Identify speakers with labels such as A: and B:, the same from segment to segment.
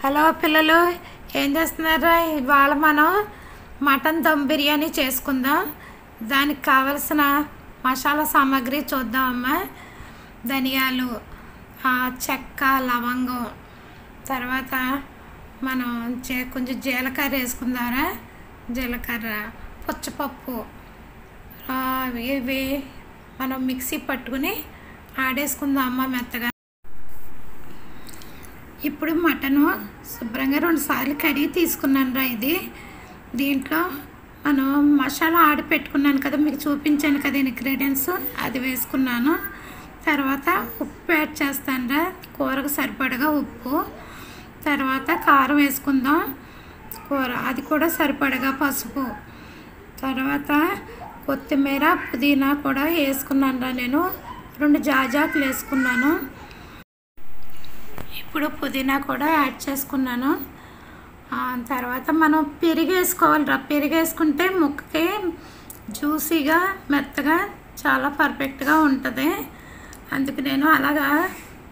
A: Hello పిల్లలు, ఏం చేస్తున్నారా? ఇవాళ మనం మటన్ దమ్ బిర్యానీ చేసుకుందాం. దానికి కావలసిన మసాలా సామాగ్రి చూద్దామమ్మా. ధనియాలు, చెక్క, లవంగం, తర్వాత మనం కొంచెం జీలకర్ర వేసుకుందారా. జీలకర్ర, పుచ్చపప్పు, ఇవి మనం మిక్సీ పట్టుకుని ఆడేసుకుందాం అమ్మ మెత్తగా. ఇప్పుడు మటను శుభ్రంగా 2 సార్లు కడిగి తీసుకున్నాను రా. దీంట్లో మనం మసాలా ఆడి పెట్టుకున్నాను కదా, మీకు చూపించాను కదా ఇంగ్రీడియంట్స్, అది వేసుకున్నాను. తర్వాత ఉప్పు యాడ్ చేస్తాను రా, కూరకు సరిపడగా ఉప్పు. తర్వాత కారం వేసుకుందాం, కూర అది కూడా సరిపడగా పసుపు. తర్వాత కొత్తిమీర, పుదీనా కూడా వేసుకున్నాను రా. నేను 2 జాజాకులు వేసుకున్నాను. ఇప్పుడు పుదీనా కూడా యాడ్ చేసుకున్నాను. తర్వాత మనం పెరుగు వేసుకోవాలిరా. పెరుగు వేసుకుంటే ముక్కకి జ్యూసీగా మెత్తగా చాలా పర్ఫెక్ట్గా ఉంటుంది. అందుకు నేను అలాగా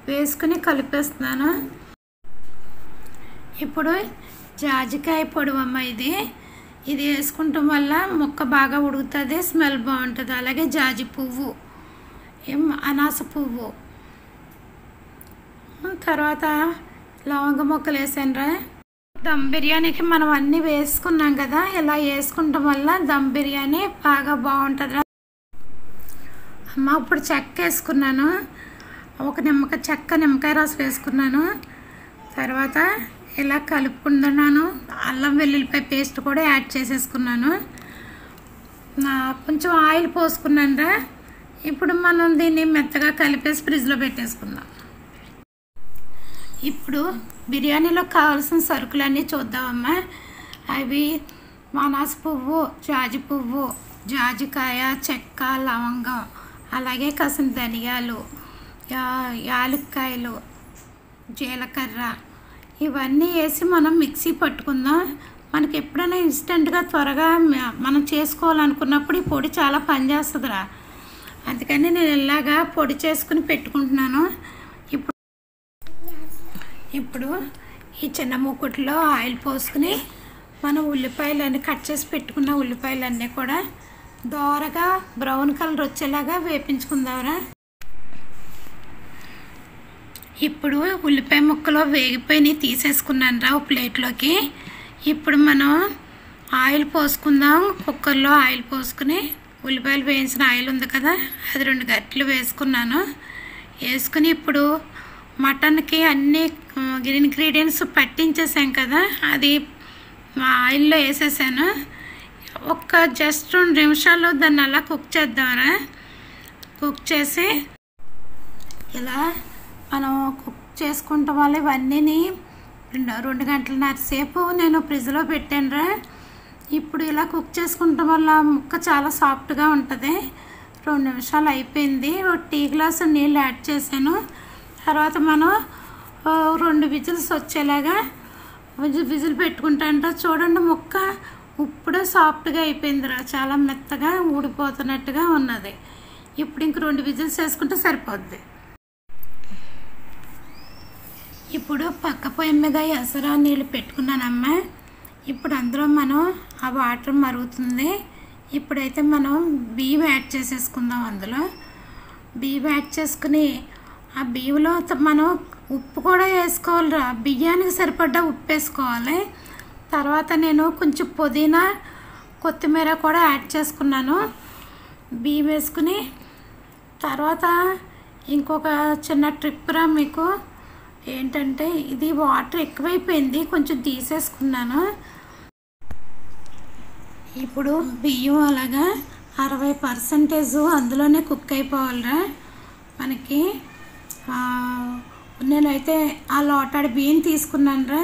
A: వేసుకుని కలిపేస్తున్నాను. ఇప్పుడు జాజికాయ పొడవమ్మ ఇది వేసుకుంటాం వల్ల ముక్క బాగా ఉడుకుతుంది, స్మెల్ బాగుంటుంది. అలాగే జాజి పువ్వు, అనాస పువ్వు, తర్వాత లవంగ మొక్కలు వేసాను రా. దమ్ బిర్యానీకి మనం అన్నీ వేసుకున్నాం కదా, ఇలా వేసుకుంటాం వల్ల దమ్ బిర్యానీ బాగా బాగుంటుంది రా అమ్మ. ఇప్పుడు చెక్క వేసుకున్నాను, ఒక నిమ్మకాయ రసం వేసుకున్నాను. తర్వాత ఇలా కలుపుకుంటున్నాను. అల్లం వెల్లుల్లిపాయ పేస్ట్ కూడా యాడ్ చేసేసుకున్నాను. కొంచెం ఆయిల్ పోసుకున్నాను రా. ఇప్పుడు మనం దీన్ని మెత్తగా కలిపేసి ఫ్రిడ్జ్లో పెట్టేసుకుందాం. ఇప్పుడు బిర్యానీలో కావాల్సిన సరుకులన్నీ చూద్దామమ్మా. అవి అనాస పువ్వు, జాజి పువ్వు, జాజికాయ, చెక్క, లవంగం, అలాగే కాసిన ధనియాలు, యాలక్కాయలు, జీలకర్ర, ఇవన్నీ వేసి మనం మిక్సీ పట్టుకుందాం. మనకి ఎప్పుడైనా ఇన్స్టెంట్గా త్వరగా మనం చేసుకోవాలనుకున్నప్పుడు ఈ పొడి చాలా పనిచేస్తుందిరా. అందుకని నేను ఇలాగా పొడి చేసుకుని పెట్టుకుంటున్నాను. ఇప్పుడు ఈ చిన్న మూకుట్లో ఆయిల్ పోసుకుని మనం ఉల్లిపాయలన్నీ కట్ చేసి పెట్టుకున్న ఉల్లిపాయలన్నీ కూడా దోరగా బ్రౌన్ కలర్ వచ్చేలాగా వేపించుకుందాంరా. ఇప్పుడు ఉల్లిపాయ ముక్కలు వేగిపోయి తీసేసుకున్నాను రా ప్లేట్లోకి. ఇప్పుడు మనం ఆయిల్ పోసుకుందాం. కుక్కర్లో ఆయిల్ పోసుకుని ఉల్లిపాయలు వేయించిన ఆయిల్ ఉంది కదా, అది 2 గరిటెలు వేసుకున్నాను. వేసుకుని ఇప్పుడు మటన్కి అన్ని ఇంగ్రీడియంట్స్ పట్టించేసాం కదా, అది ఆయిల్లో వేసేసాను. జస్ట్ 2 నిమిషాలు దాన్ని అలా కుక్ చేద్దామరా. కుక్ చేసి ఇలా మనం కుక్ చేసుకుంటాం వల్ల ఇవన్నీ 2 గంటలన్నర సేపు నేను ఫ్రిడ్జ్లో పెట్టాను రా. ఇప్పుడు ఇలా కుక్ చేసుకుంటాం వల్ల ముక్క చాలా సాఫ్ట్గా ఉంటుంది. 2 నిమిషాలు అయిపోయింది. 1 టీ గ్లాసు నీళ్ళు యాడ్ చేశాను. తర్వాత మనం 2 విజిల్స్ వచ్చేలాగా విజిల్ పెట్టుకుంటాంట. చూడండి, ముక్క ఇప్పుడే సాఫ్ట్గా అయిపోయిందిరా, చాలా మెత్తగా ఊడిపోతున్నట్టుగా ఉన్నది. ఇప్పుడు ఇంక 2 విజిల్స్ వేసుకుంటే సరిపోద్ది. ఇప్పుడు పక్క పొయ్యి మీద ఎసరా నీళ్ళు పెట్టుకున్నానమ్మా. ఇప్పుడు అందులో మనం ఆ వాటర్ మరుగుతుంది. ఇప్పుడైతే మనం బియ్యం యాడ్ చేసేసుకుందాం. అందులో బియ్యం యాడ్ చేసుకుని ఆ బియ్యంలో మనం ఉప్పు కూడా వేసుకోవాలిరా. బియ్యానికి సరిపడ్డ ఉప్పు వేసుకోవాలి. తర్వాత నేను కొంచెం పుదీనా, కొత్తిమీర కూడా యాడ్ చేసుకున్నాను. బియ్యం వేసుకుని తర్వాత ఇంకొక చిన్న ట్రిప్ రా మీకు ఏంటంటే, ఇది వాటర్ ఎక్కువైపోయింది, కొంచెం తీసేసుకున్నాను. ఇప్పుడు బియ్యం అలాగా 60% అందులోనే కుక్ అయిపోవాలిరా మనకి. నేనైతే ఆ లోటాడి బియ్యం తీసుకున్నాను రా.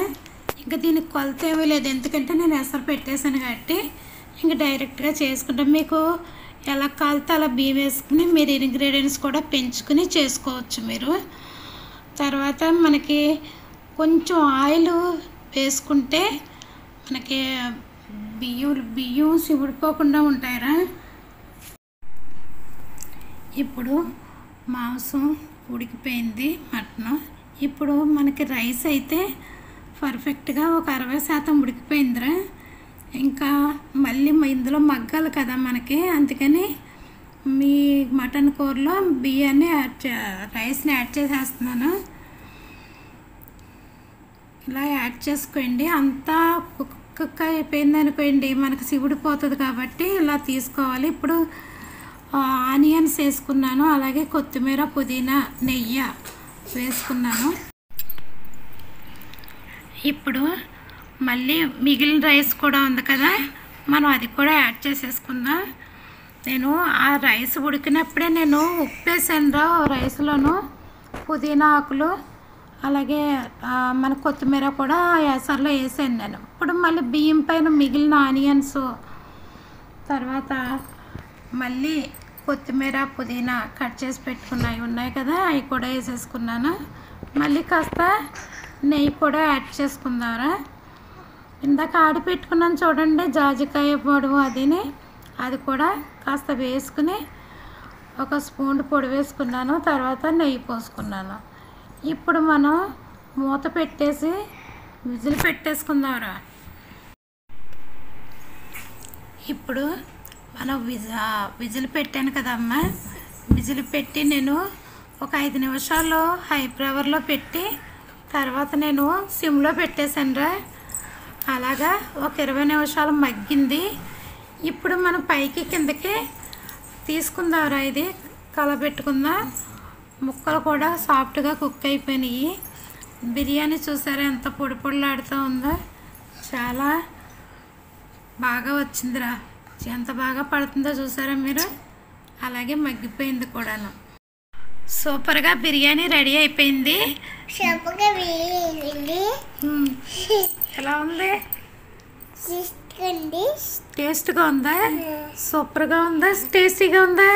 A: ఇంకా దీనికి కొలత ఏమీ లేదు, ఎందుకంటే నేను ఎసరు పెట్టేశాను కాబట్టి ఇంకా డైరెక్ట్గా చేసుకుంటాం. మీకు ఎలా కాలితే అలా బియ్యం వేసుకుని మీరు ఇంగ్రీడియంట్స్ కూడా పెంచుకుని చేసుకోవచ్చు మీరు. తర్వాత మనకి కొంచెం ఆయిల్ వేసుకుంటే మనకి బియ్యం సివిడిపోకుండా ఉంటాయిరా. ఇప్పుడు మాంసం ఉడికిపోయింది, మటన్. ఇప్పుడు మనకి రైస్ అయితే పర్ఫెక్ట్గా ఒక 60% ఉడికిపోయిందిరా. ఇంకా మళ్ళీ ఇందులో మగ్గాలి కదా మనకి, అందుకని మీ మటన్ కూరలో బియ్యాన్ని రైస్ని యాడ్ చేసేస్తున్నాను. ఇలా యాడ్ చేసుకోండి. అంతా కుక్ అయిపోయింది అనుకోండి, మనకు సిగుడిపోతుంది కాబట్టి ఇలా తీసుకోవాలి. ఇప్పుడు ఆనియన్స్ వేసుకున్నాను, అలాగే కొత్తిమీర, పుదీనా, నెయ్యి వేసుకున్నాను. ఇప్పుడు మళ్ళీ మిగిలిన రైస్ కూడా ఉంది కదా, మనం అది కూడా యాడ్ చేసేసుకుందాం. నేను ఆ రైస్ ఉడికినప్పుడే నేను ఉప్పు వేసాను రైస్లోను, పుదీనా ఆకులు అలాగే మన కొత్తిమీర కూడా ఎసర్లో వేసాను నేను. ఇప్పుడు మళ్ళీ బియ్యం పైన మిగిలిన ఆనియన్స్, తర్వాత మళ్ళీ కొత్తిమీర, పుదీనా కట్ చేసి పెట్టుకున్నవి ఉన్నాయి కదా, అవి కూడా వేసేసుకున్నాను. మళ్ళీ కాస్త నెయ్యి కూడా యాడ్ చేసుకుందారా. ఇందాక ఆడి పెట్టుకున్నాను చూడండి జాజికాయ పొడి, అది కూడా కాస్త వేసుకుని ఒక స్పూన్ పొడి వేసుకున్నాను. తర్వాత నెయ్యి పోసుకున్నాను. ఇప్పుడు మనం మూత పెట్టేసి విజిల్ పెట్టేసుకుందాంరా. ఇప్పుడు మనం విజిల్ పెట్టాను కదమ్మా, విజిల్ పెట్టి నేను ఒక 5 నిమిషాలు హై ఫ్లేవర్లో పెట్టి తర్వాత నేను సిమ్లో పెట్టేశానురా. అలాగా ఒక 20 నిమిషాలు మగ్గింది. ఇప్పుడు మనం పైకి కిందకి తీసుకుందాంరా, ఇది కలబెట్టుకుందాం. ముక్కలు కూడా సాఫ్ట్గా కుక్ అయిపోయినాయి. బిర్యానీ చూసారా ఎంత పొడి పొడిలాడుతూ ఉందో, చాలా బాగా వచ్చిందిరా. ఎంత బాగా పడుతుందో చూసారా మీరు, అలాగే మగ్గిపోయింది కూడాను. సూపర్గా బిర్యానీ రెడీ అయిపోయింది. ఎలా ఉంది? టేస్ట్గా ఉందా? సూపర్గా ఉందా? టేస్టీగా ఉందా?